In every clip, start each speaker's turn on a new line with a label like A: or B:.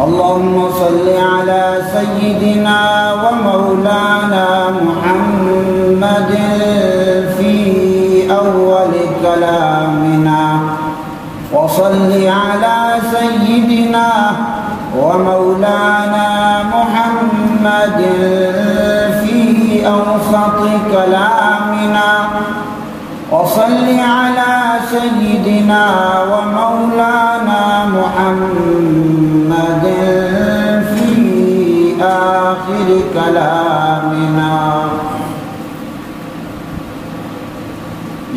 A: اللهم صل على سيدنا ومولانا محمد في أول كلامنا، وصل على سيدنا ومولانا محمد في أوسط كلامنا، وصل على سيدنا ومولانا محمد في آخر كلامنا۔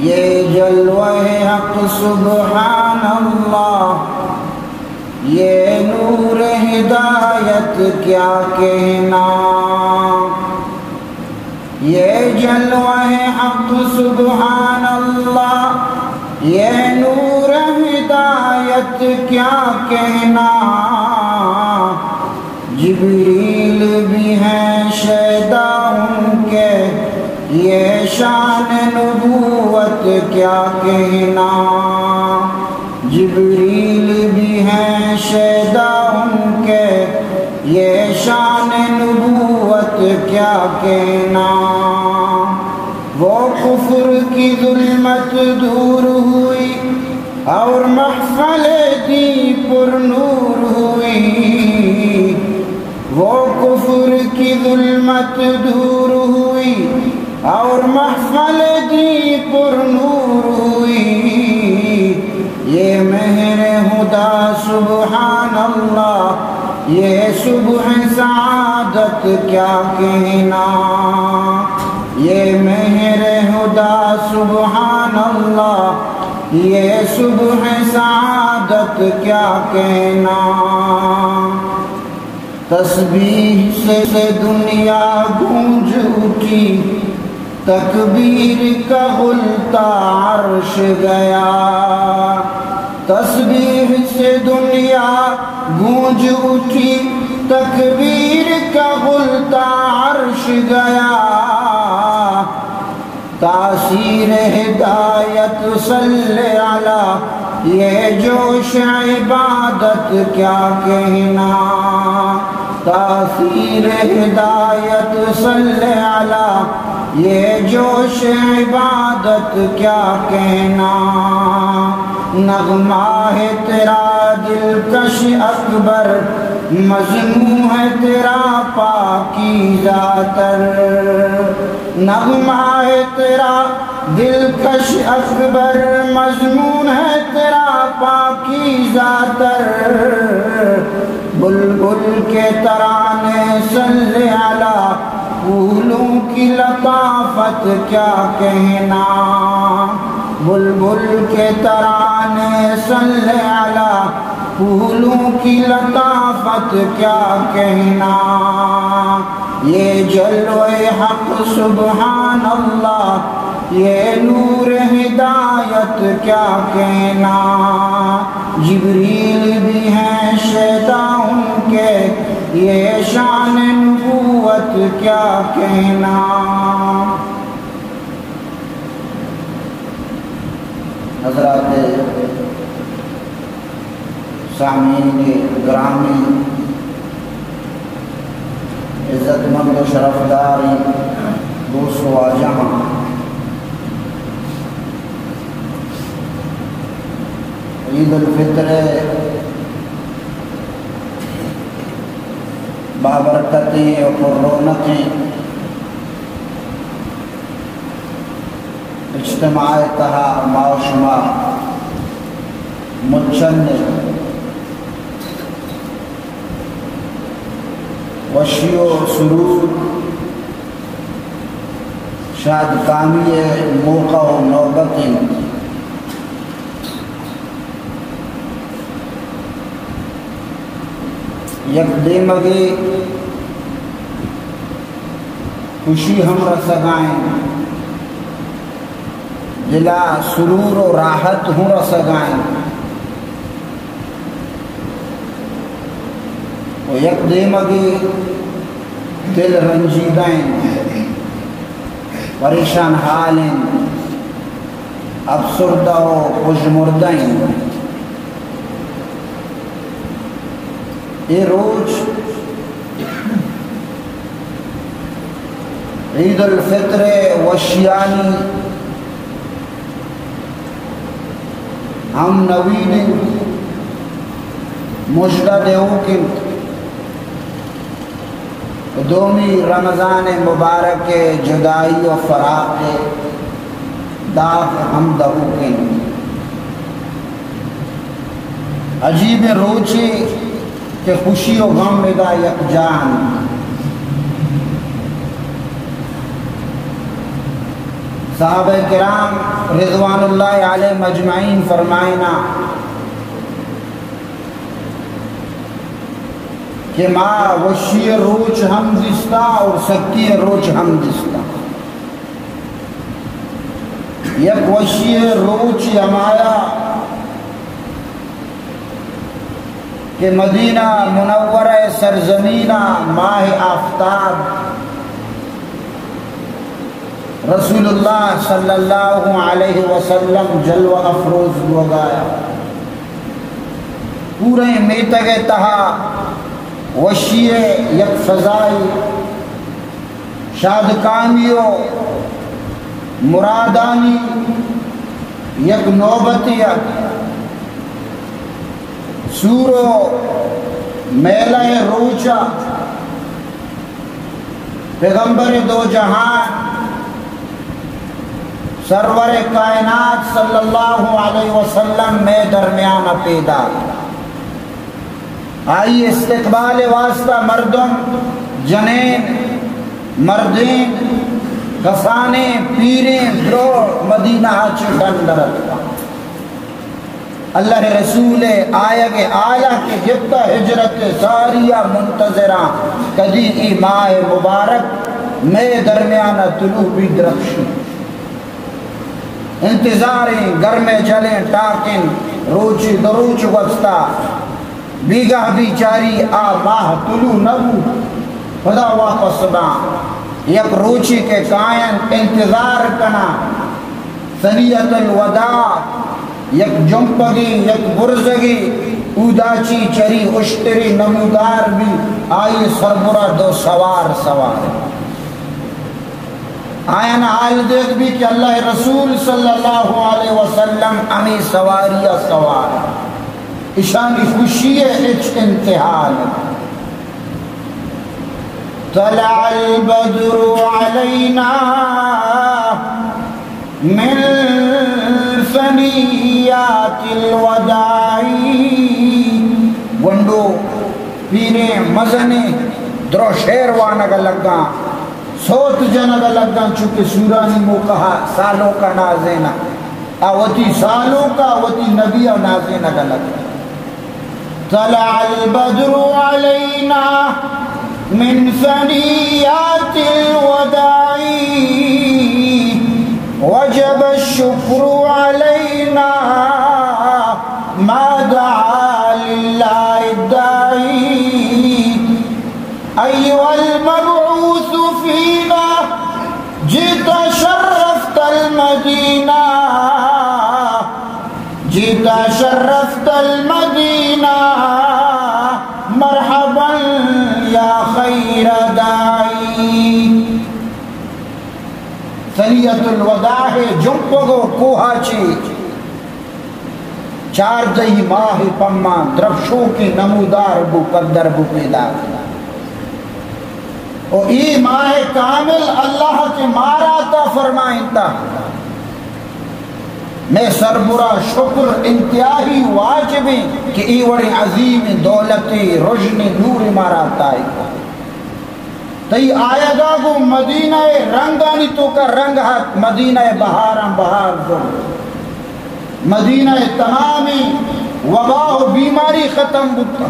A: یہ جلوہ حق سبحان اللہ، یہ نور ہدایت کیا کہنا، یہ جلوہ حق سبحان اللہ، یہ نور ہدایت کیا کہنا، جبریل بھی ہیں شیدا ان کے، یہ شان نبوت کیا کہنا، جبریل بھی ہیں شیدا ان کے، یہ شان نبوت کیا کہنا۔ وہ کفر کی ظلمت دور ہوئی اور محفل دی پر نور ہوئی، وہ کفر کی ظلمت دور ہوئی اور محفل دی پر نور ہوئی، یہ مہر خدا سبحان اللہ، یہ صبح سعادت کیا کہنا، یہ مہر خدا سبحان اللہ، یہ صبح سعادت کیا کہنا۔ تسبیح سے دنیا گونج اٹھی، تکبیر کا غلطہ عرش گیا، تسبیح سے دنیا گونج اٹھی، تکبیر کا غلطہ عرش گیا، تاثیر ہدایت صلی علی، یہ جوش عبادت کیا کہنا، تاثیر ہدایت صلی علی، یہ جوش عبادت کیا کہنا۔ نغمہ ہے تیرا دلکش اکبر، مضمون ہے تیرا پاکیزہ تر، نغمہ ہے تیرا دلکش اکبر، مضمون ہے تیرا پاکیزہ تر، بلبل کے ترانے صلی علی، پھولوں کی لطافت کیا کہنا، بلبل کے ترانے صلی علی، پھولوں کی لطافت کیا کہنا۔ یہ جلوہ حق سبحان اللہ، یہ نور ہدایت کیا کہنا، جبریل بھی ہیں شیدا ان کے، یہ شان نبوت کیا کہنا۔ حضرات سامعین گرامی، عزت مند و شرفدار دوست و جہاں، عید الفطر بابرکتیں اور رونقیں اجتماع تہا معاشمہ مچند وشی و سرور شاد کامی موقع و نوبتیں یک دیمگی خوشی ہم رسگائیں، دلا سرور و راحت ہوں رسگائیں، و یک دیمگی دل رنجیدائیں، پریشان حالیں، افسردہ و پژمردہ یہ روز عید الفطر وشیانی ہم نوید مجدہ دیو کی دومی رمضان مبارک جدائی و فراق داغ ہم دہو کی عجیب روچی کہ خوشی و غم دا یکجان صحابہ کرام رضوان اللہ علیہ مجمعین فرمائنا کہ ما وشی روچ ہم دستا اور سکی روچ ہم دستا یک وشی روچ ہمایا کہ مدینہ منورہ سرزمینہ ماہ آفتاب رسول اللہ صلی اللہ علیہ وسلم جلوہ افروز لگایا پورے میتگ تہا وشی یک فضائی شادکامیو مرادانی یک نوبتی سورو میلہ روچا پیغمبر دو جہان سرور کائنات صلی اللہ علیہ وسلم میں درمیان پیدا آئی استقبال واسطہ مردم جنین مردین کسانے پیریں درو مدینہ چٹن درد اللہ رسول آیا کہ آیا کہ جبتا ہجرت ساریہ منتظرہ کدی ای ماہ مبارک میں درمیان طلوع بھی درخشی انتظاریں گرمے جلیں ٹاکن روچی دروچ وستا بیگاہ بیچاری آ ماہ طلوع نبو خدا واپس دا یک روچی کے قائن انتظار کنا ثنیت الوداع یک جمپگی یک برزگی اوداچی چری اشتری نمودار بھی آئی سربرہ دو سوار سوار آئین آل دیکھ بھی کہ اللہ رسول صلی اللہ علیہ وسلم امی سواریہ سوار اشانی خوشی اچ انتحال طلع البدر علینا من ثنیات الوداعی گنڈو پینے مزنے درو شیروانگا لگا سوت جنگا لگا چونکہ سورانی موقعہ سالوں کا نازینا آوتی سالوں کا آوتی نبی و نازینا کا لگا طلع البدر علینا من ثنیات الوداعی وجب الشکر علینا ما دعا للہ الداعی ایوہ المبعوث فینا جئت شرفت المدینہ جئت شرفت المدینہ مرحبا یا خیر داعی ثنیت الوداع جمپگو کوہاچی چار دہی ماہ پما درفشوں کی نمودار بو قدر بو پیدا اور ای ماہ کامل اللہ کے مارا تا فرمائیں تا میں سربرا شکر انتہائی واجبی کہ ای وڑی عظیم دولتی رجنی نور مارا تائی تی آیا گا گو مدینہ رنگانی تو کا رنگ ہاتھ مدینہ بہاراں بہار دو مدینہ تمامی وبا و بیماری ختم بتا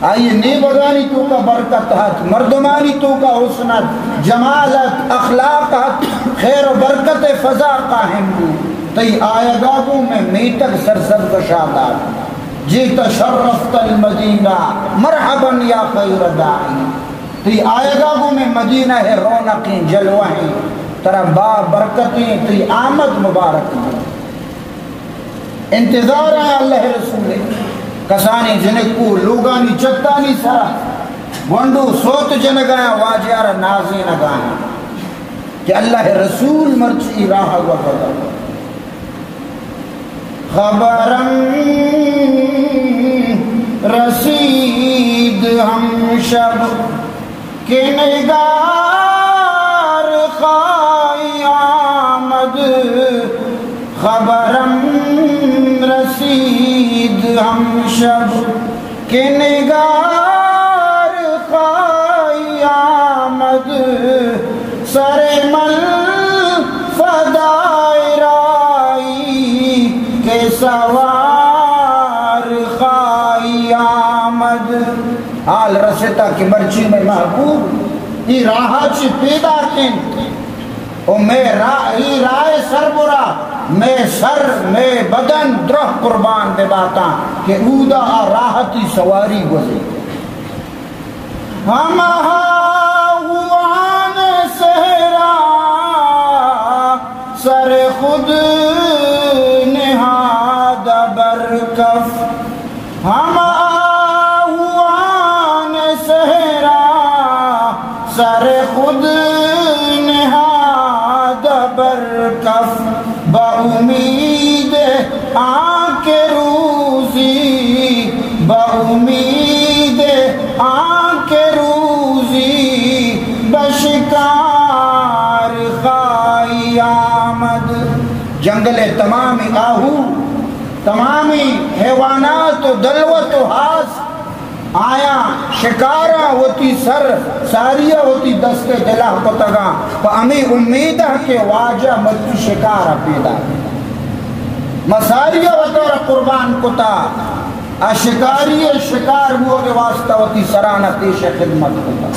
A: آئیے نیبگانی تو کا برکت ہاتھ مردمانی تو کا حسنت جمالت اخلاقت خیر و برکت فضا قائم ہو تی آیا گا گو میں میتک سرسد کشادار جیتا شرفت المدینہ مرحبا یا خیر داعی تی آئے گا گو میں مدینہ ہے رونقیں جلوہیں ترہ با برکتیں تی آمد مبارک انتظار ہے اللہ رسول کسانی جنکو لوگانی چتانی سرا گونڈو سوت جنگایا واجیار نازی نگایا کہ اللہ رسول مرچی راہ وفدا خبرم رسید ہم شب کے نگار خواہی آمد خبرم رسید ہم شب کے نگار خواہی آمد سر مل فدائے رائی کے سوار خواہی آمد حال رسیتا کی مرچی میں محبوب ای راہا چی پیدا کن او میں رائے سر برا میں سر میں بدن درہ قربان دے باتا کہ اودا راحتی سواری گزے ہم آہوان سہرا سر خود نہاد برکف ہم آہوان سہرا سر خود نہاد برکف با امید آنکھ روزی با امید آنکھ روزی بشکار خواہی آمد جنگل تمامی آہو تمامی حیوانات و دلوت و حاس آیا شکارہ ہوتی سر ساریہ ہوتی دست دلہ پتگا پا امی امید ہے کہ واجہ مجھو شکارہ پیدا مساریہ وطور قربان کتا شکاری شکار ہوا کے واسطہ ہوتی سرانہ پیش خدمت کتا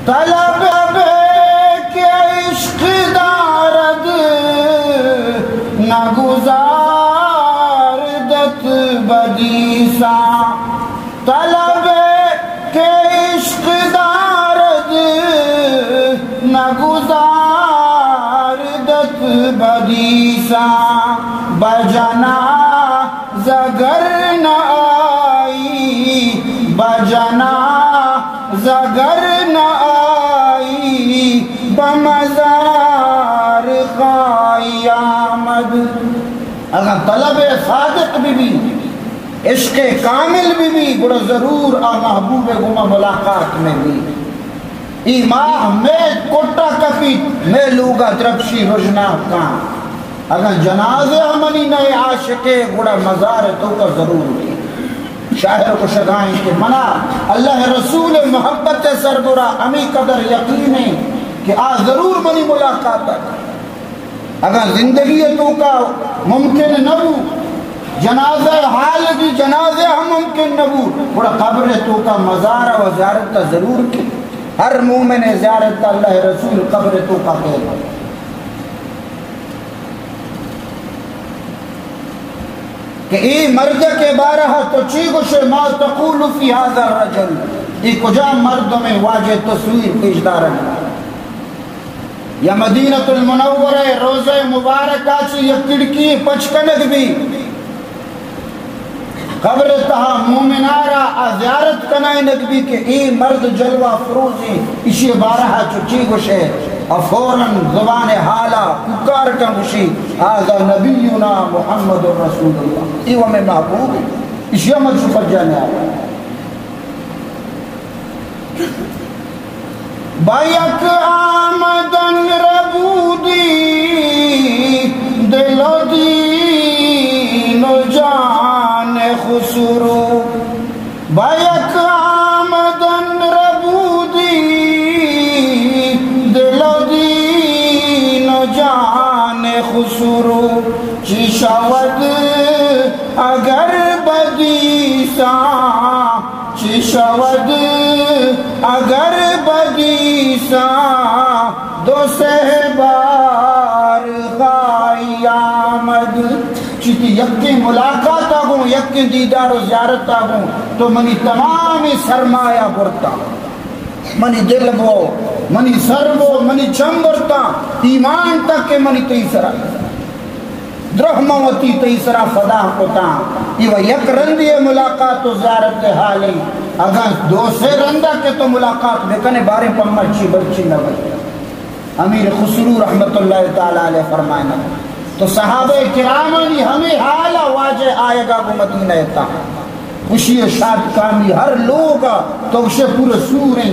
A: طلب بے کے عشق دارد نہ گزار دت بدیسا طلب کے عشق دارد نہ گزار دت بدیسا بجنا زگر نہ آئی بجنا زگر نہ آئی بمزار خواہی آمد اگر طلب صادق بھی عشق کامل بھی بڑا ضرور محبوب گمہ ملاقات میں بھی ای ماہ میں کوٹا کفی میں لوگا دربشی رجنا کان اگر جنازے ہمانی نئے عاشقے بڑا مزار تو کا ضرور بھی شاعر کو شگائیں کہ منا اللہ رسول محبت سربرا امی قدر یقینے کہ ضرور منی ملاقات اگر زندگی تو کا ممکن نبو جنازہ حال کی جنازہ ہم ممکن نبو بڑا قبر تو کا مزارہ و زیارت تا ضرور کی ہر مومن زیارت تا اللہ رسول قبر تو کا کہتا کہ ای مرد کے بارہ تو چی گوشے ما تقول فی هذا الرجل ای کجا مرد میں واجہ تصویر پیش دارن یا مدینہ المنورہ روزہ مبارکہ چی یا کڑکی پچکنک بھی قبر تہا مومنارا زیارت کنائنک بھی کہ ای مرد جلوہ فروزی اسی بارہ چو چی گوشے فوراً زبان حالا پکار کا گوشی آزا نبینا محمد رسول اللہ ایوہ میں محبوب اسی عمد شفت جانے آیا بایک آمدن ربودی دل و دین و جان خسرو بایک آمدن ربودی دل و دین و جان خسرو چی شود اگر بدیسا چی شود اگر بدیسا دو سہبار خواہی آمد چیتی یکی ملاقات آگوں یکی دیدار و زیارت آگوں تو منی تمامی سرمایہ برتا منی دل بو منی سر بو منی چم برتا ایمان تک کہ منی تیسرا درہموتی تیسرا فدا کتا یہ یک رندی ملاقات و زیارت حالی اگر دو سے رندہ کے تو ملاقات بکنے بارے پر مرچی برچی نہ بچ امیر خسرو رحمت اللہ تعالیٰ علیہ فرمائنا تو صحابہ کرامانی ہمیں حالا واجہ آئے گا وہ مدینہ تا خوشی و شاد کامی ہر لوگا تو اسے پورے سوریں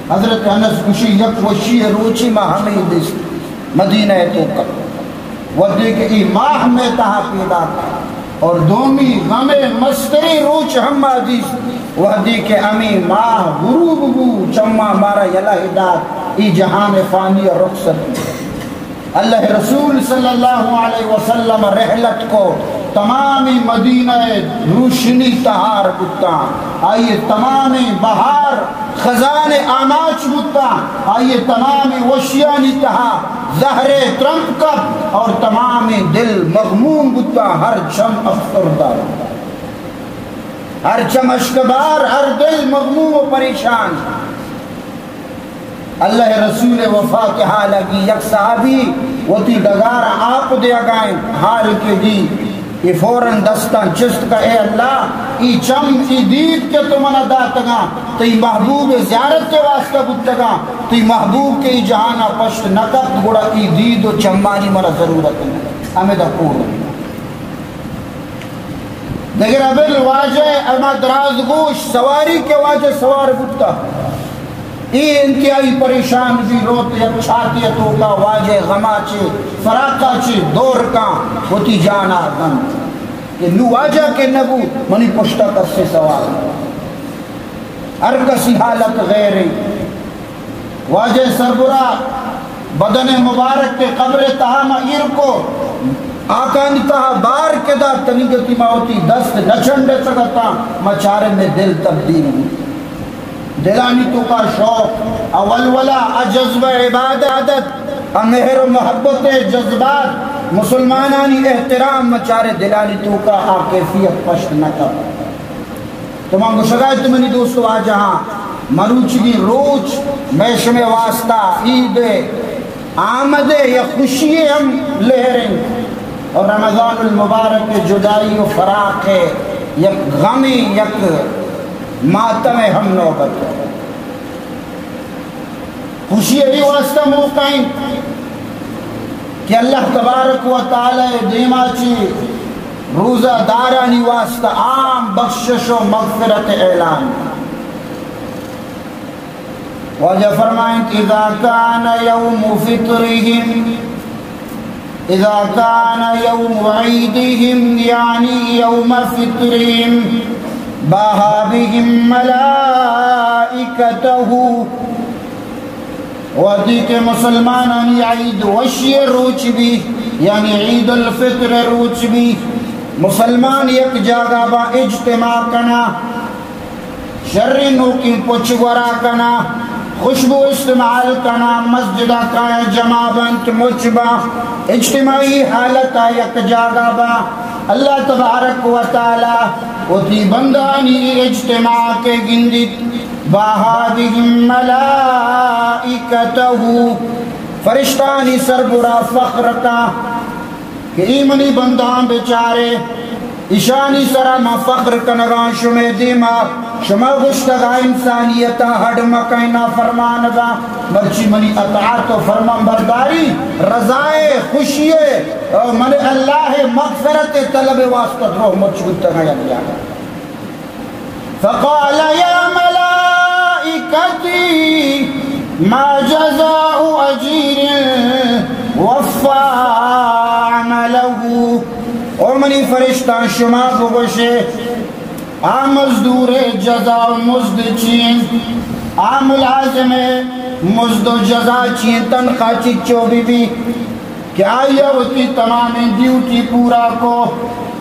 A: حضرت انس خوشی یک وشی روچی ماہ ہمیں دس مدینہ تو کر وہ دیکھ ای ماہ میں تہا پیدا اور دومی غم مستری روچ ہم حدیث وہ دیکھ امی ماہ غروب بو چمہ مارا یلا ہدات ای جہان فانی اور رخصت اللہ رسول صلی اللہ علیہ وسلم رحلت کو تمامی مدینہ روشنی تہار بتا آئیے تمامی بہار خزان آماچ بتا آئیے تمامی وشیانی تہا زہر ترمپ کب اور تمامی دل مغموم بتا ہر چم افسردار ہر چم اشکبار ہر دل مغموم و پریشان اللہ رسول وفا کے حال لگی یک صحابی وہ تی ڈگارا آپ دے گائیں حال کے دی یہ فوراں دستان چست کا اے اللہ ای چم ای دید کے تو منہ داتگا تو ای محبوب زیارت کے واسطہ بودتگا تو ای محبوب کے ای جہانا پشت نکت گوڑا ای دید و چمانی منہ ضرورت ہے ہمیں دا پور لیکن ابل واجہ اما دراز گوش سواری کے واجہ سوار بودتا ای انتہائی پریشان بھی روتے چھاتیت ہوگا واجہ غما چھے فراقہ چھے دور کا ہوتی جانا غم کہ نو واجہ کے نبو منی پشتہ کر سے سوال ہر کسی حالت غیری واجہ سربرا بدن مبارک کے قبر تہامہ ایر کو آقا نتہا بار کے دا تنیگتی ماوتی دست نچنڈے سکتا مچارے میں دل تبدیل ہوئی دلانی تو کا شوق اول ولا جذب عبادت مہر و محبت جذبات مسلمانانی احترام مچارے دلانی تو کا آکیفیت پشت نہ کر تمام کو شگایت منی دوستو آجہاں مروچگی روچ میشم واسطہ عید آمد یا خوشی ہم لہریں اور رمضان المبارک جدائی و فراق ہے یک غمی یک ماتم ہم نوبت خوشی ہی واسطہ موقعیں کہ اللہ تبارک و تعالی دیما چی روزہ دارانی واسطہ عام بخشش و مغفرت اعلان واجہ فرمائیں کہ اذا کان یوم فطرہم اذا کان یوم عیدہم یعنی یوم فطرہم باہا بہم ملائکتہو وادی کے مسلمانانی عید وشی روچ بھی یعنی عید الفطر روچ بھی مسلمان یک جاگہ با اجتماع کنا شرری نوکی پچ ورا کنا خوشبو استعمال کنا مسجدہ کا جمع بنت مچبا اجتماعی حالتا یک جاگہ با اللہ تبارک و تعالی وتی بندانی اجتماع کے گندت باہادہم ملائکتہ فرشتانی سربرا فخر کا کہ ایمنی بندان بیچارے اشانی سرا ما فخر کنگان شمی دیما شما گشتگا انسانیتا ہڈ مکینا فرمانگا مرچی منی اطاعت و فرمان برداری رضائے خوشیے من اللہ مغفرت طلب واسطہ روح مچگتگا یا فقال یا ملائکتی ما جزاء اجیر وفا عملہ اور منی فرشتان شما کو گوشے مزدور جزا مزد چین ملازم مزد و جزا چین تنخواہ چچو بی بی کہ آئیے ہوتی تمام ڈیوٹی پورا کو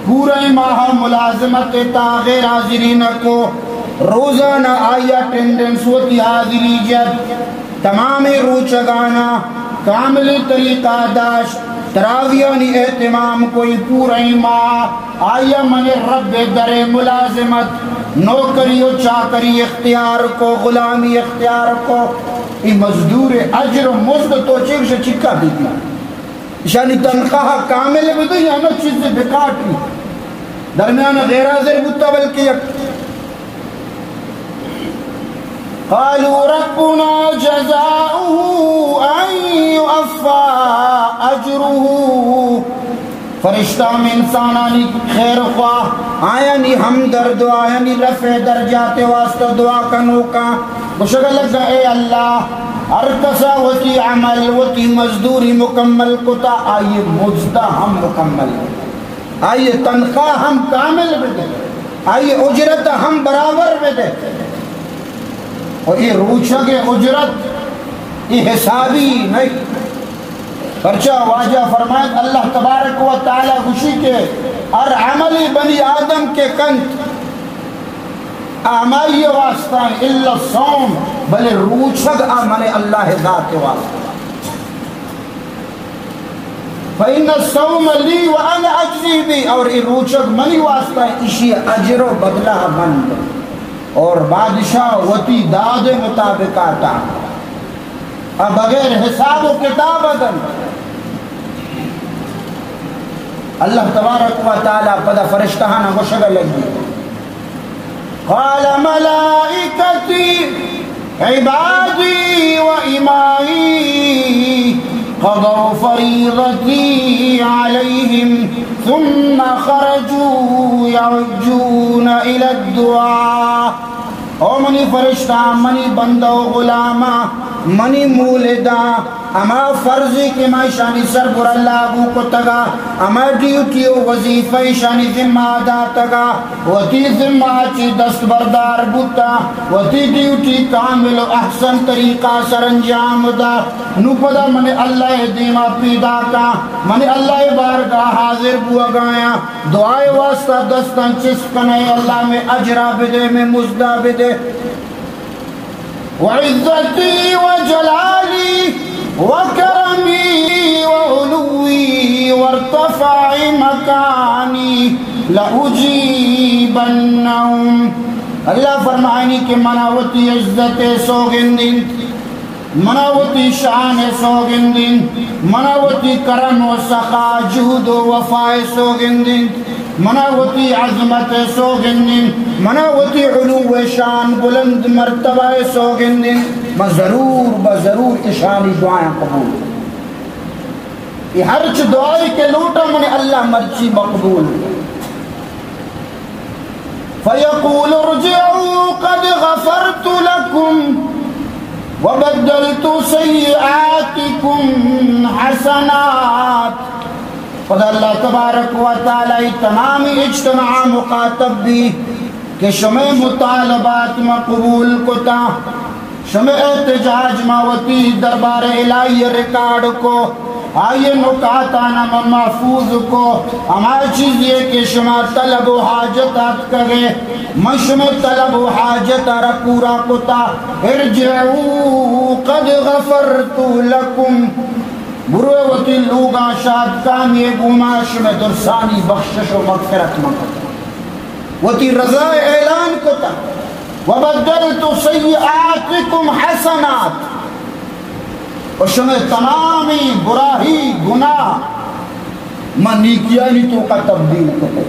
A: پورے ماہ ملازمت تاغیر حاضرین کو روزانہ آئیے اٹینڈنس ہوتی حاضری جب تمام روچگانا کامل طریقہ داشت تراویانی اہتمام کوئی پوری ماہ آیا من رب در ملازمت نوکری و چاکری اختیار کو غلامی اختیار کو ای مزدور اجر مزد تو چیک سے چکا بھی دیا شانی تنخواہ کامل بھی یا نہ چیز سے بکاٹی درمیان غیر حاضر بتا بلکہ قالوا ربنا جزاؤه ان يوفى اجره فرشتہ میں انسانانی خیر خواہ آیا نی ہمدرد آیا نی رفع درجات واسطہ دعا کنو کا بشکل لگا اے اللہ ہر کسا وتی عمل وتی مزدوری مکمل کتا آئیے مجدہ ہم مکمل آئیے تنخواہ ہم کامل بدے آئیے اجرت ہم برابر بدے اور یہ روچہ کے اجرت یہ حسابی نہیں پرچہ واجہ فرمائے اللہ تبارک و تعالی خوشی کے اور عملی بنی آدم کے کنت آمائی واسطہ الا الصوم بلے روچگ آمن اللہ ذات واسطہ فَإِنَّ الصَّوْمَ لِي وَأَنَا أَجْزِي بِي اور یہ روچگ منی واسطہ اسی اجر و بدلہ بند اور بادشاہ وتی داد مطابق آتا اب بغیر حساب و کتاب ادن اللہ تبارک و تعالی پدا فرشتہانا گوشگا لگی قال ملائکتی عبادی و امائی قضوا فریضتی علیہم ثم خرجوا یعجون الى الدعاء او منی فرشتہ منی بندہ و غلامہ منی مولدہ اما فرضی کے میں شانی سر پر اللہ ابو کو تگا اما ڈیوٹی و وظیفہ شانی ذمہ دا تگا وتی ذمہ چی دست بردار بوتا وتی ڈیوٹی کامل و احسن طریقہ سر انجام دا نو پدا من اللہ دیما پیدا کا من اللہ بارگاہ حاضر بوا گایا دعائے واسطہ دستان چسکنے اللہ میں اجرا بدے میں مزدہ بدے وعزتی وجلالی وكرمي وعلوي وارتفع مكاني لأجيبنهم اللہ فرمائنی کہ مناوتی عزت سوگندین مناوتی شان سوگندین مناوتی کرم و سخا جہد و وفا سوگندین مناوتی عظمت سوگندین مناوتی علو شان بلند مرتبہ سوگندین میں ضرور اشانی دعائیں قبول یہ ہر چھ دعائی کے لوٹا من اللہ مرچی مقبول فیقول ارجعوا قد غفرت لكم وبدلت سیئاتکم حسنات خدا اللہ تبارک و تعالی تمامی اجتماع مخاطب بھی کہ شمع مطالبات مقبول کتا شمع احتجاج ماوتی دربار الہی ریکارڈ کو آئیے نکاتانا محفوظ کو ہمارا چیز یہ کہ شما طلب و حاجتات کرے مشم طلب و حاجتارا پورا کتا ارجعو قد غفرت لکم بروے وطی لوگا شاد کامی گماش میں درسانی بخشش و مغفرت مکتا وطی رضا اعلان کتا وبدلت سیئاتکم حسنات اور شمع تمامی براہی گناہ من نیکیانی تو کا تبدیل کرتے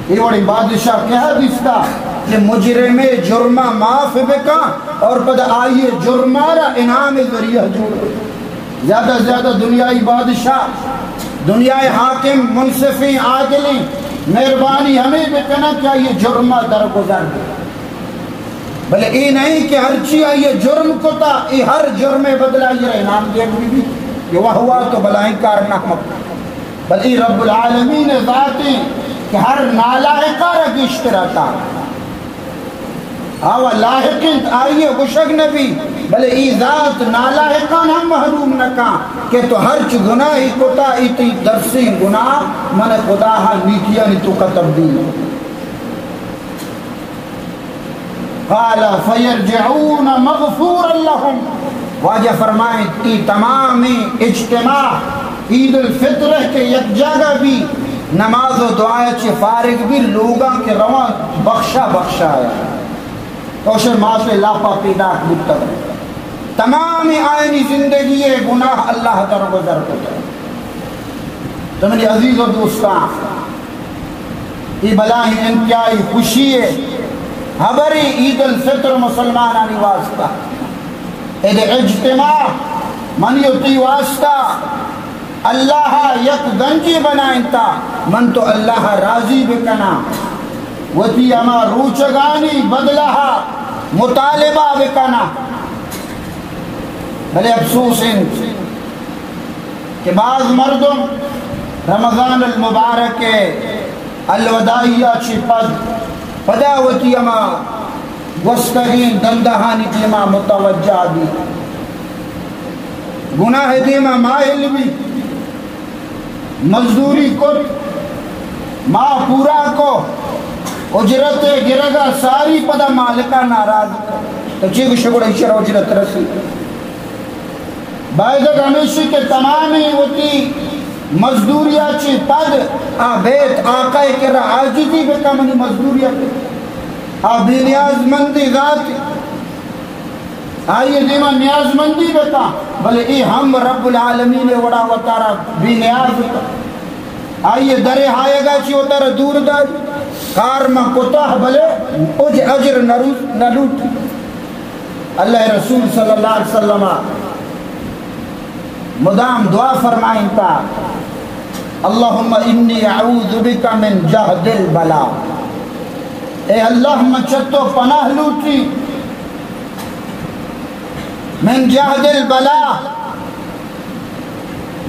A: یہ بڑی بادشاہ کیا حدیث تھا کہ مجرم جرمہ معاف بکا اور پد آئیے جرمارا انعام ذریعہ جوڑ زیادہ زیادہ دنیای بادشاہ دنیای حاکم منصفی عادلی مہربانی ہمیں بکنا کیا یہ جرمہ درگزر دے بلے ای نہیں کہ ہر چی آئیے جرم کتا ای ہر جرم بدلا یہ انعام دے بھی یہ وہ ہوا تو بلائیں کارنا بل ای رب العالمین ذاتی کہ ہر نالائقہ رگشت رہتا آوہ لاحقین آئیے گشک نبی بلے ای ذات نالائقان ہم محروم نکا کہ تو ہر چی گناہی کتا ای تی درسی گناہ من خدا ہاں نیکیاں تو کا تبدیل قال فیرجعون مغفورا لهم واجہ فرمائیں تی تمامی اجتماع عید الفطر کے یک جگہ بھی نماز و دعائیں چی فارغ بھی لوگاں کے روان بخشا ہے توشے ماں سے لاپا پیدا بودتا تمامی آئینی زندگی گناہ اللہ درگزر کو تو میری عزیز و دوستان یہ بلاہی انتہائی خوشی ہے ہبری عید الفطر مسلمانانی واسطہ اید اجتماع منیتی واسطہ اللہ یک گنجی بنائیں تا من تو اللہ راضی بکنا وتی اما روچگانی بدلہ مطالبہ بکنا بلے افسوس ہیں کہ بعض مردم رمضان المبارک الوداعیہ چی پداوتی اما گستگین دندہانی دیما متوجہ بھی گناہ دیما مائل بھی مزدوری کت ما پورا کو اجرت گرگا ساری پدا مالکہ ناراض تو چیک شکر اشار اجرت رسی بائدہ ہمیشہ کے تمامی ہوتی مزدوریا چی پد بیت آقا کرا عاجزی بکا منی مزدوریا پہ بے نیاز مندی ذات آئیے دیما نیاز مندی بکا بلے ای ہم رب العالمین وڑا وطارا بے نیاز بکا آئیے درے آئے گا چی وطارا دور داری کار میں کتاہ بلے اجر نلوٹ اللہ رسول صلی اللہ علیہ وسلم مدام دعا فرمائیں تا اللہم انی اعوذ بک من جہد البلا اے اللہ مچتو پناہ لوٹی من جہد البلا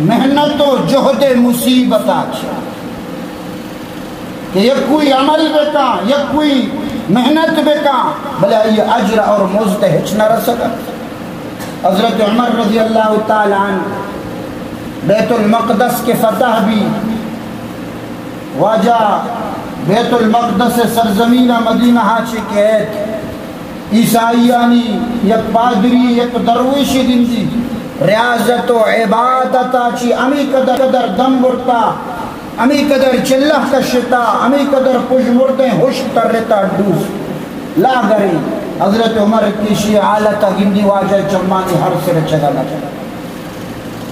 A: محنت و جہد مصیبت آج کہ یک کوئی عمل بکا یک کوئی محنت بکا بلے یہ اجر اور مزد ہچ نہ رسکا حضرت عمر رضی اللہ تعالیٰ عنہ بیت المقدس کے فتح بھی واجہ بیت المقدس سرزمین مدینہ ہاچے کے ایت عیسائیانی یک پادری یک درویشی دن دی ریاضت و عبادت آچی امی قدر دم برتا امی قدر چلہ کشتا امی قدر پش مردیں ہوش ترتا ڈوس لا گری حضرت عمر کیشی حالتا گندی واجہ چمانی ہر سر چگا نہ چگا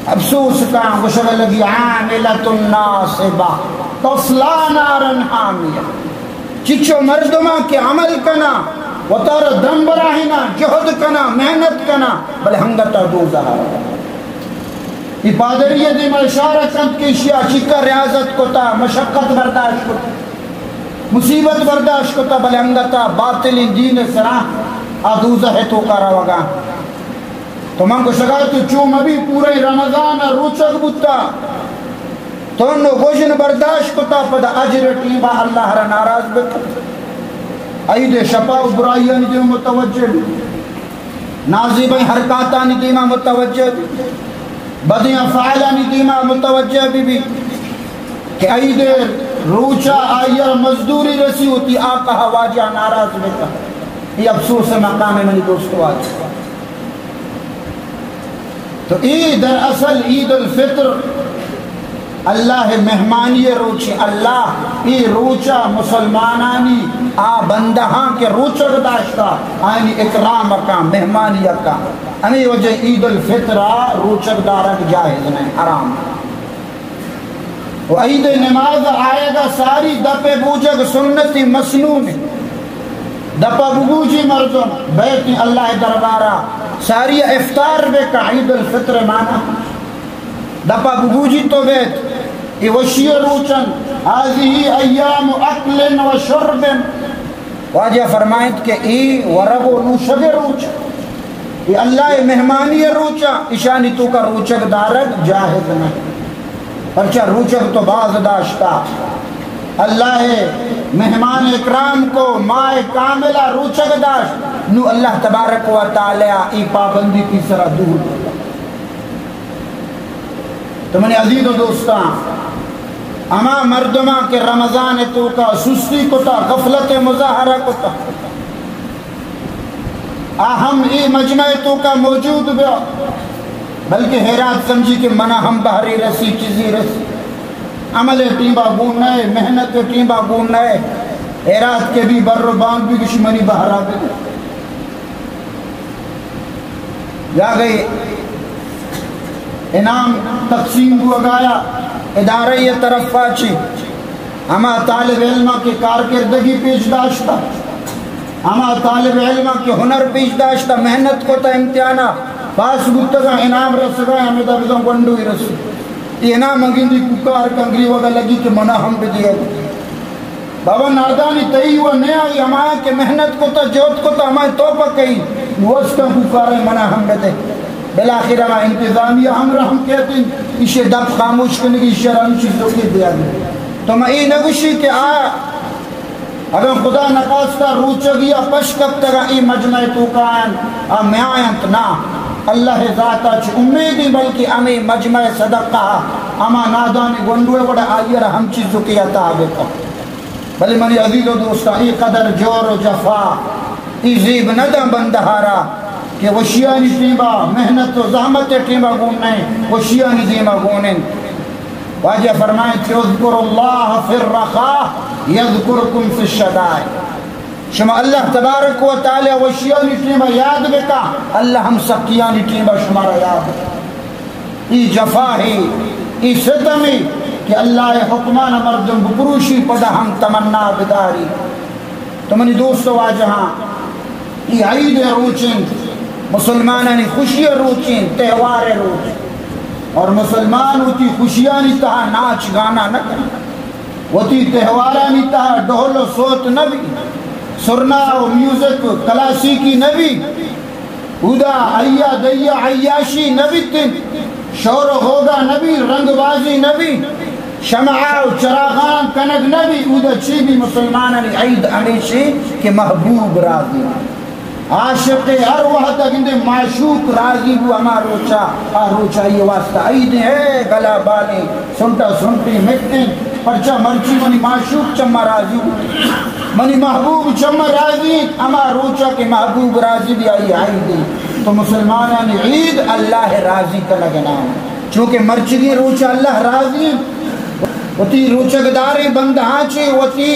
A: افسوس کا گشگ لگی عاملت الناصبہ تصلا نارا حامیہ چچو مردمہ کے عمل کنا وطار دم براہینا جہد کنا محنت کنا بلے ہنگتا دو زہارا یہ پادریہ دی میں اشارہ کند کی شیعہ چکا ریاضت کو تا مشقت برداشت کو تا مصیبت برداشت کو تا بلے ہنگتا باطلی دین سرا آدوزہ ہے تو کارا وگا تو من کو شکا تو چوم ابھی پورے رمضان روچک بودتا تو انہوں گوشن برداشت کو تا پدا اجر ٹیبا اللہ را ناراض بکتا عید شپا و برائیانی دیما متوجہ بھی نازیبیں حرکاتانی دیما متوجہ بھی بدیاں فعلانی دیما متوجہ بھی کہ عید روچا آئیر مزدوری رسی ہوتی آقا واجہ ناراض بکتا یہ افسوس مقام منی دوستو آج تو عید اصل عید الفطر اللہ مہمانی روچی اللہ ای روچا مسلمانانی بندہاں کے روچک داشتا آئینی اکرام کا مہمانی کا ہمیں وجہ عید الفطر روچک دارک جائز نہیں حرام و عید نماز آئے گا ساری دپ بوجگ سنتی مسنون دپا بوجی مردم بیت اللہ دربارہ ساری افطار بے کا عید الفطر مانا دپا بوجی تو بیت ای وشی روچن آزی ایام اکل و شرب واجہ فرمائید کہ ای ورب و نوشگ روچن ای اللہ مہمانی روچا اشانی تو کا روچک دارک جاہد نہیں پرچہ روچک تو باز داشتا اللہ مہمان اکرام کو ماء کاملہ روچک داشت نو اللہ تبارک و تعالی ای پابندی کی سرہ دور تو منی عزیز و دوستان اما مردمہ کے رمضان تو کا سستی کو تا غفلت مظاہرہ کو تا ہم ای مجمع تو کا موجود بیا بلکہ حیرات سمجھی کہ منہ ہم بہری رسی چیزی رسی عمل ٹیمبا گون نئے محنت ٹیمبا گون نئے حیرات کے بھی بر بان بھی کشمنی بہرا بھی جا گئی انعام تقسیم ہوا گایا ادارہ یہ طرف پاچی اما طالب علمہ کی کارکردگی پیش داشتا، اما طالب علمہ کی ہنر پیش داشتا، محنت کو تا امتحانہ پاس گتگا انعام رسگا ہمیں دا بزن گنڈوی رسو یہ انعام انگیندی ککار کنگری وگا لگی کہ منہ ہم بھی دیا بابا نادانی تئی ہوا نہیں آئی ہمیں کہ محنت کو تا جوت کو تا ہمیں توپا کئی نوست کا ککار ہے منہ ہم بھی دے بلاخر ہمیں انتظامیہ ہم رحم کہتے ہیں اسے دب خاموش کرنے کی شرم چیزوں کی دیا گیا تو میں ای نگوشی کہ اگر خدا نقاستا روچگیا پشکب تگا ای مجمع توکان میں آیانت نا اللہ ذاتا چھ امیدی بلکہ امی مجمع صدقہ اما نادانی گنڈوے وڑا آئیر ہم چیزوں کی عطا بکا بلی منی عزیز و دوستا ای قدر جور و جفا ای زیب ندم بندہارا کہ وشیانی ٹیمہ محنت و زحمت ٹیمہ گوننے وشیانی دیمہ گوننے واجہ فرمائیں کہ اذکر اللہ فی الرخاء یذکرکم فی الشدائد شما اللہ تبارک و تعالی وشیانی ٹیمہ یاد بکا اللہ ہم سکیانی ٹیمہ شمارا یاد ای جفاہی ای ستمی کہ اللہ حکمان مردم بپروشی پدا ہم تمنا بداری تو منی دوستو واجہاں ای عید روچن مسلمانانی خوشی روچن تہوار روچن اور مسلمان ہوتی خوشیانی تہا ناچ گانا نہ کرنا ہوتی تہوارانی تہا ڈھول و صوت نبی سرنا و میوزک کلاسیکی نبی اودا عیا دیا عیاشی نبی تن شور و غوغا نبی رنگ بازی نبی شمعہ و چراغان کنگ نبی اودا چی بھی مسلمانانی عید ہمیشی کہ محبوب راضی عاشق ہر وقت اگندے معشوق راضی ہو ہما روچا یہ واسطہ عید ہے گلا بالی سنٹا سنٹی مٹیں پرچا مرچی منی معشوق چمہ راضی ہو منی محبوب چمہ راضی ہما روچا کے محبوب راضی بھی آئی عید تو مسلمانان عید اللہ راضی کا لگنا چونکہ مرچی روچا اللہ راضی وتی روچگداری بندہانچی وتی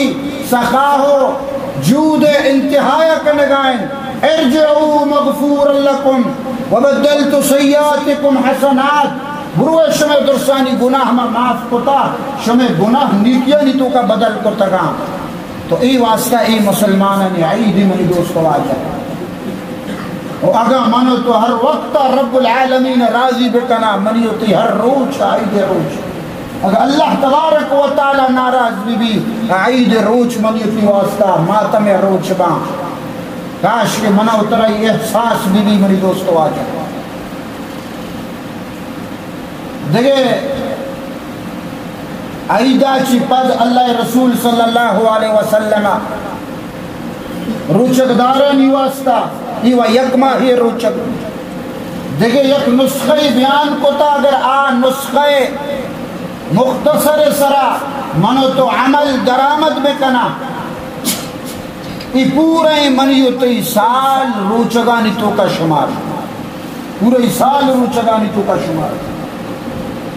A: سخاہو جود انتہایا کنگائیں ارجعوا مغفور لکم وبدلت سیئاتکم حسنات بروے شمع درسانی گناہ میں معاف کتا شمع گناہ نیکیاں نیتو کا بدل کرتا گا تو ای واسطہ ای مسلمانانی عیدی منی دوست واجہ و اگا منو تو ہر وقت رب العالمین راضی بکنا منی ہوتی ہر روچ عید روچ اگر اللہ تبارک و تعالی ناراض بھی عید روچ منی ہوتی واسطہ ماتم روچ باں کاش کہ منع اترا یہ احساس بھی میری دوستو آ جائے دیکھے عیدہ چی پد اللہ رسول صلی اللہ علیہ وسلم روچک دارا نہیں واسطہ یہ یکمہ ہی روچک دیکھے یک نسخہ بیان کو تا اگر نسخہ مختصر سرا منو تو عمل درآمد میں کنا یہ پورے منیوتی سال روچگانی تو کا شمار پورے سال روچگانی تو کا شمار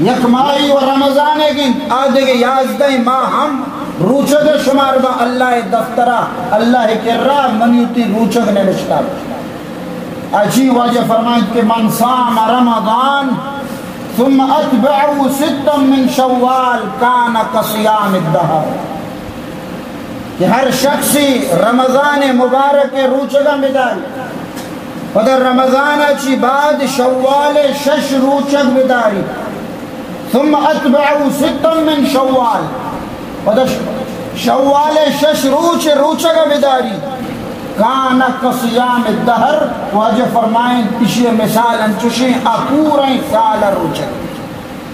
A: یک ماہی و رمضان گن آدھے کے 11 ماہ ہم روچگ شمار با اللہ دفترہ اللہ کرا منیوتی روچگ نے نشتا اچھی واجہ فرمائیں کہ من صام رمضان ثم اتبعو 6 من شوال کان کصیام الدہر کہ ہر شخصی رمضان مبارک روچگا بداری ودر رمضان اچھی بعد شوال 6 روچگ بداری ثم اتبعو 6 من شوال ودر شوال 6 روچگا بداری کانا قصیام الدہر واجہ فرمائیں اسی مثال انچوشیں پورے سال روچگ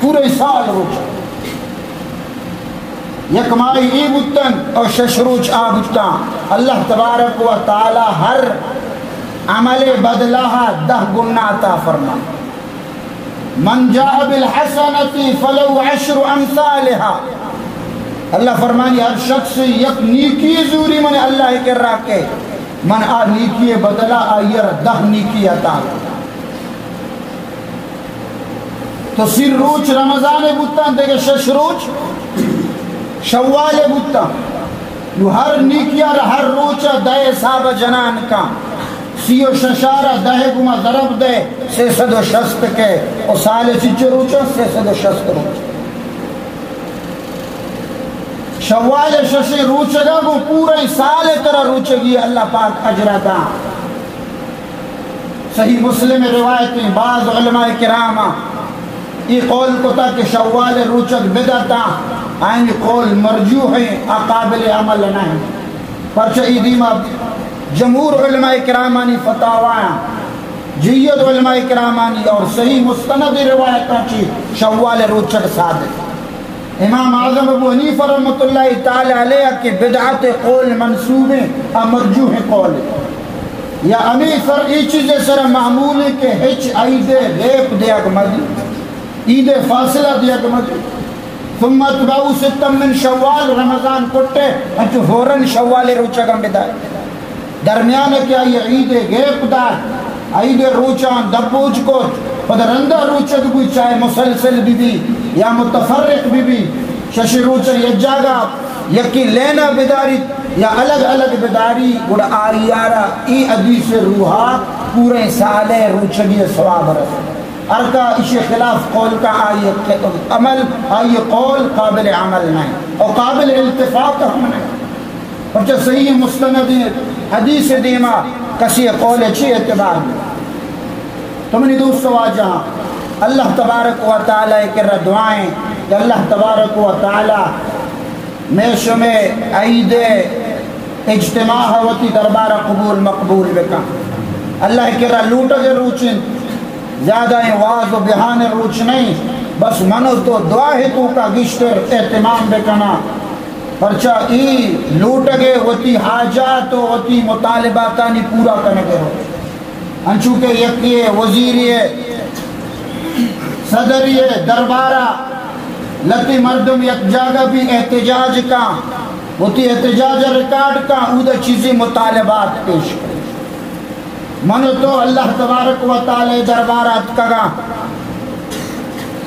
A: پورے سال روچگ یک مائی ای بتن اور 6 روچ آ بتن اللہ تبارک و تعالی ہر عمل بدلہ 10 گنا عطا فرما من جاء بالحسنة فلو 10 امثالها اللہ فرمانی ہر شخص یک نیکی زوری من اللہ کر رہا کہ من آ نیکی بدلہ آئیر 10 نیکی عطا تو سر روچ رمضان بتن دیکھے 6 روچ شوال بوتا یو ہر نیکیا ہر روچا دے صاحب جنان کا 36 دہے گما ضرب دے 660 کے اور سال چچ روچا 660 روچا شوال شش روچگا کو پورے سال طرح روچگی اللہ پاک اجرا دا. صحیح مسلم روایتیں بعض علماء کرام یہ قول کو تھا کہ شوال روچک بدعتا آئیں قول مرجوح ہے قابل عمل نہیں. پرچہ ایدیمہ جمہور علماء کرامانی فتاوائیں جید علماء کرامانی اور صحیح مستند روایتاں چی شوال روچک صادق. امام اعظم ابو حنیفہ رحمۃ اللہ تعالی علیہ کہ بدعت قول منصوب مرجوح قول یا امی سر ای چیز سر معمول ہے کہ ہچ عید غیب دیا گمدی عید فاصلہ دیا گمدی ثم اتبعوا ستا من شوال رمضان کٹے انچو فوراً شوال روچگم بدائے درمیان کیا یہ عید غیب دا عید روچان دبوج کو پدرندہ روچک بھی چاہے مسلسل بھی یا متفرق بھی شش روچک یک جاگا یکی لینا بداری یا الگ الگ بداری گوڑا آری آرہ ای حدیث روحا پورے سالے روچگی ثواب رسے ارکا اسی خلاف قول کا آئی عمل آئی قول قابل عمل نہیں اور قابل التفاق ہم نہیں. اور جو صحیح مستند حدیث دیما کسی قول اچھی اعتبار میں تو منی دوست واجہ اللہ تبارک و تعالی کے دعائیں کہ اللہ تبارک و تعالی میں شمع عید اجتماع ہوتی دربار قبول مقبول بکا. اللہ کے لوٹ کے روچن زیادہ واض و بہان روچ نہیں بس منو تو دعا ہے تو کا گشتر اہتمام بکنا پرچہ ای لوٹ گے ہوتی حاجات و ہوتی مطالباتانی پورا کرنے گے ہو انچو کہ یکی وزیری صدری دربارہ لتی مردم یک جاگہ بھی احتجاج کا ہوتی احتجاج ریکارڈ کا اودہ چیزی مطالبات پیش کر منو تو اللہ تبارک و تعالی دربارات کگا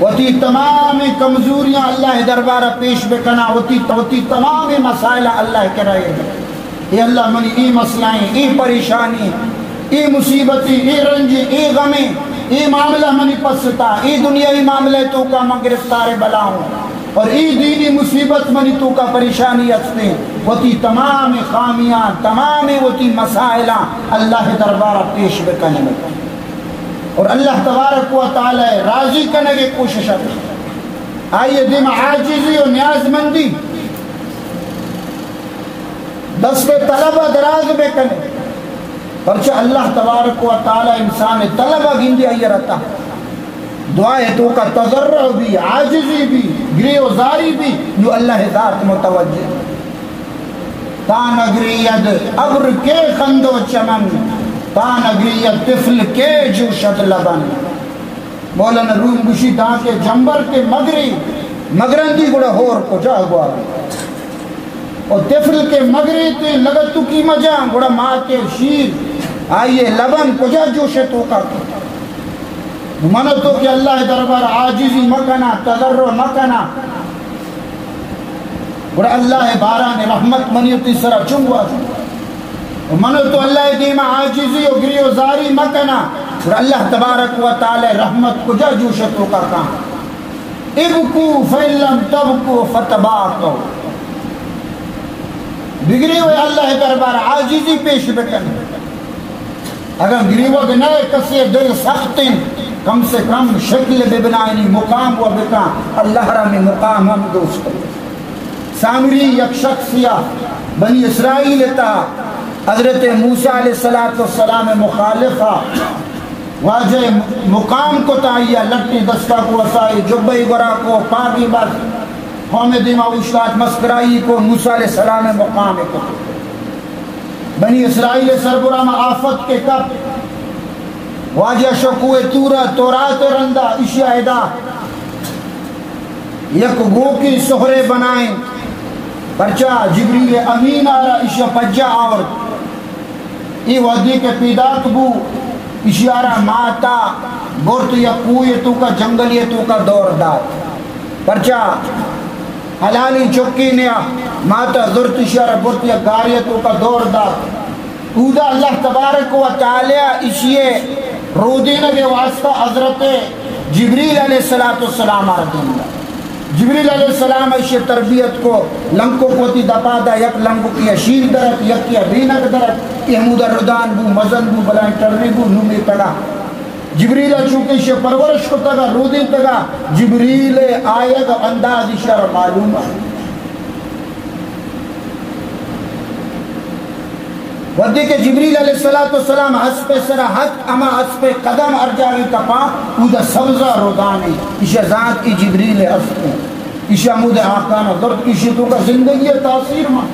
A: ہوتی تمام کمزوریاں اللہ دربارہ پیش بکنا ہوتی تمام مسائل اللہ کے رہے گا یہ اللہ منی ای مسئلہیں ای پریشانی ای مصیبتی ای رنجی ای غمی ای معاملہ منی پستا ای دنیای معاملہ تو کا من گرفتار بلاؤں اور ای دینی مصیبت منی تو کا پریشانی اچھتے ہوتی تمام خامیاں تمام ہوتی مسائلہ اللہ دربارہ پیش بکنے میں اور اللہ تبارک و تعالی راضی کرنے کی کوشش ہے. آئیے دم عاجزی و نیاز مندی دست طلبہ دراز بکنے پرچہ اللہ تبارک و تعالی انسان طلبہ گندی آئیے رہتا دعا ہے تو کا تضرع بھی عاجزی بھی گری و زاری بھی جو اللہ ذات متوجہ تانگرید ابر کے خندو چمن تانگرید طفل کے جوشت لبن مولانا روم گوشی دان کے جنبر کے مگری مگرندی گوڑا ہور کو جا گوا اور طفل کے مگری تے لگتو کی مجا گوڑا ماں کے شیر آئیے لبن کو جا جوشتو کا منو تو کہ اللہ دربار عاجزی مکنا تضرع مکنا گوڑا اللہ باران رحمت منیتی سرا چنگوا منو تو اللہ دیما عاجزی و گری و زاری مکنا اور اللہ تبارک و تعالی رحمت کو جا جوشتو کا کام ابکو فیلم تبکو فتباکو بگری ہوئے اللہ دربار عاجزی پیش بکن اگر گری ہوا کہ نئے کسی دل سختن کم سے کم شکل ببنائنی مقام و بکا اللہ رمی مقام ہم دوست سامری یک شخصیہ بنی اسرائیل تا حضرت موسیٰ علیہ السلام مخالفہ واجہ مقام کو تائیہ لٹی دستہ کو وسائی جبئی گرا کو پاکی بس قوم دیما اشتات مسکرائی کو موسیٰ علیہ السلام مقام کو بنی اسرائیل سربرام آفت کے کب واجہ شکوہ تورا تورات رندہ اشیاء ادا یک گو کی سہرے بنائیں پرچہ جبریل امین آرہ اشیاء پجا آور ای وحدی کے پیداک بو اشیارہ ماتا گورت یا کوئی تو کا جنگل یا تو کا دور دار پرچہ حلالی چکی نیا ماتا ذرت اشیارہ گورت یا گاری تو کا دور دار اودا اللہ تبارک و تعالی اشیے رودین کے واسطہ حضرت جبریل علیہ السلام آردین جبریل علیہ السلام ایشی تربیت کو لنکو کوتی دپا دا یک لنکو کی شیر درت یک کی بینک درت کی حمود الردان بو مزن بو بلائن ٹرری بو نومی تگا جبریل چونکہ ایشی پرورش کو تگا رودی تگا جبریل آئے گا انداز اشار معلوم ہے ودی کہ جبریل علیہ السلام حسب سرا حق اما حسب قدم ارجاوی کپا اودا سبزہ رودانی اشی ذات کی جبریل حسب اشی عمود آقانا درد اشی تو کا زندگی تاثیر ماں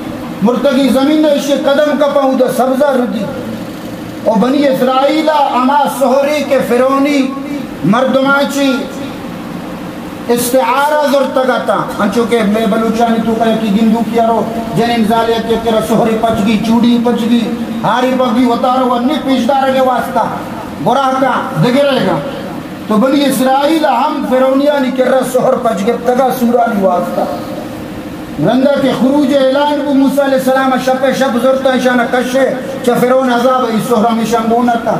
A: مرتقی زمین اشی قدم کپا اودا سبزہ رودی اور بنی اسرائیل اما سہری کے فرونی مردماچی استعارہ زرتگتا انچو کہ میں بلوچانی تو کہے کہ گندو کیا رو جن انزالیت کے کرا سہری پچ گی چوڑی پچ گی ہاری پچ گی وطارو ونی پیشدار کے واسطہ گراہ کا دگے رہے گا تو بنی اسرائیل ہم فرونیانی کرا سہر پچ گی تگا سورانی واسطہ رندہ کے خروج اعلان کو موسیٰ علیہ السلام شب زرتا اشانہ کشے چا فرون عذاب ای سہرہ میشان بونتا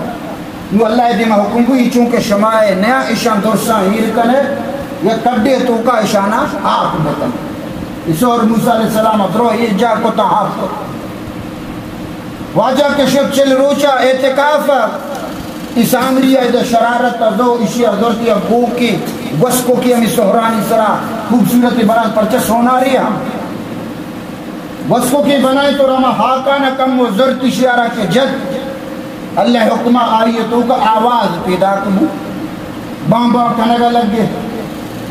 A: نو اللہ دیمہ حکم کو ہی چونکہ شمائے نیا اشان درسان ہیر کنے یا کڈے تو کا اشانہ آپ بتن اس اور موسیٰ علیہ السلام اترو یہ جا کو تا آپ کو واجہ کے شب چل روچا اعتقاف اس عمریہ ادھا شرارت دو اسی حضرتی ابو کی وسکو کی ہمیں سہرانی سرا خوبصورت بران پرچس ہونا رہی ہم وسکو کی بنائے تو رما حاکانا کم و زرتی شیارہ کے جد اللہ حکمہ آئیتوں کا آواز پیدا کمو بامبا کنگا لگ گئے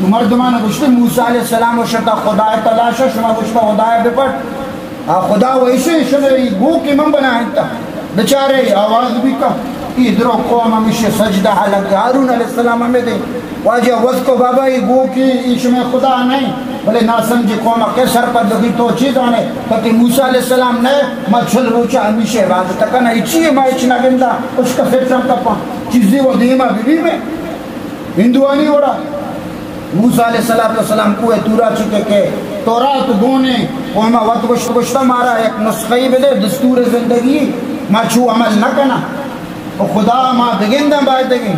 A: مردمانہ گوشتی موسیٰ علیہ السلام و شتا خدا تلاشا شما گوشتا خدا بپٹ خدا و ایسے شمری گو کی من بنائیتا بچارے آواز بھی کا ادھرو قوم ہمیشہ سجدہ حلق ہارون علیہ السلام ہمیں دے واجہ وقت کو بابا یہ گو کی ایشم خدا نہیں بلے نہ سمجھے قوم کے سر پر دگی تو چیز آنے تاکہ موسیٰ علیہ السلام نے مچھل روچا ہمیشہ عبادت تکنا اچھی ما اچنا گندہ اس کا فکرم کپا چیزی و دیمہ بھی میں ہندوانی ہو رہا موسیٰ علیہ السلام کوئے تورا چکے کہ تورات گونے قومہ وقت گشتہ مارا ایک نسخی بدے دستور زندگی ما چھو عمل نہ کنا اور خدا ما دگندہ باید دگیں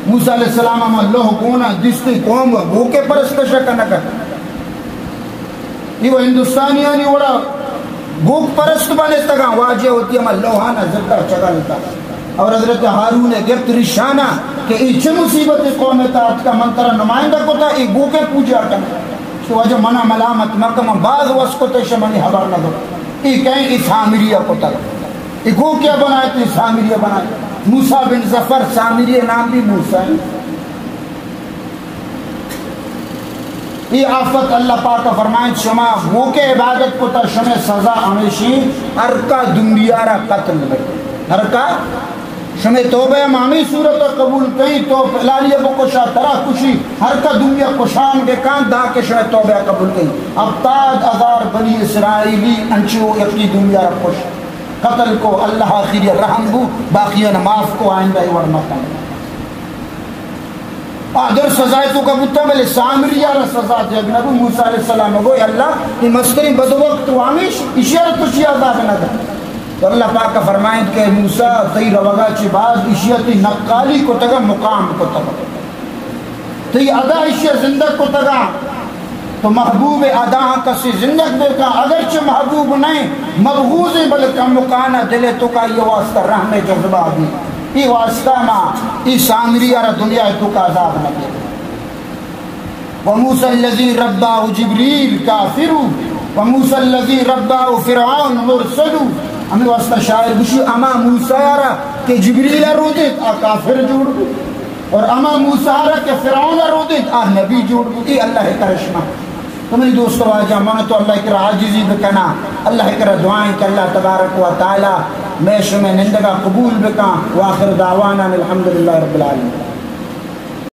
A: موسیٰ علیہ السلام ما اللہ گونا دستی قوم گو کے پرستشہ کنا کر یہ وہ ہندوستانیانی وڑا گوک پرست بانستا گا واجہ ہوتی ہم اللہانا زرکا چگلتا اور حضرت ہارون گرت رشانہ کہ ایچے مصیبت قوم اطاعت کا منترہ نمائندہ کو تھا ایک گو کے پوجا کرنا تو وجہ منع ملامت مکمہ بعض وقت کو تیشہ منی حبر نہ دو ایک کہیں اس سامریہ کو تھا ایک گو کیا بنائے تو سامریہ بنائے موسیٰ بن ظفر سامریہ نام بھی موسیٰ ہے یہ آفت اللہ پاک فرمائیں شما گو کے عبادت کو تھا شما سزا ہمیشی ارکا دنبیارہ قتل بھئی ارکا شمی توبہ مامی صورت قبول کہیں تو لالیہ بکشا ترہ کشی ہر کا دنیا کشان کے کان دا کے شمی توبہ قبول کہیں اب تاد ازار بنی اسرائیلی انچو یکی دنیا خوش قتل کو اللہ آخری رحم ہو باقیان معاف کو آئندہ ورمتا آدھر سزائے تو کبوتا ملے سامریہ را سزا دے نبو موسیٰ علیہ السلام گوئی اللہ یہ مستری بدوقت وامیش اشیار تشی عذاب نگر تو اللہ پاک کا فرمائیں کہ موسیٰ تی روگا چی باز اشیاتی نقالی کو تگا مقام کو تگا تی ادا اشیاء زندگ کو تگا تو محبوب ادا کسی زندگ دے کا اگرچہ محبوب نہیں مبغوض بلکہ مکانہ دلے تو کا یہ واسطہ رحم جذبہ بھی یہ واسطہ ماں یہ سامریہ را دنیا تو کا عذاب نہ دے وَمُوسَى الَّذِي رَبَّاهُ جِبْرِيل كَافِرُ وَمُوسَى الَّذِي رَبَّاهُ فِرْعَوْنُ مُرْسَلُ ہمیں واسطہ شاعر بشی اما موسیٰ را کہ جبریل رو دیت کافر جوڑ گو اور اما موسیٰ را کہ فرعون رو دیت نبی جوڑ گو یہ اللہ کرشمہ تو میری دوستو آجا مانا تو اللہ کرا عاجزی بکنا اللہ کرا دعائیں کہ اللہ تبارک و تعالی میں شمیں نندگا قبول بکا وآخر دعوانا الحمدللہ رب العالمين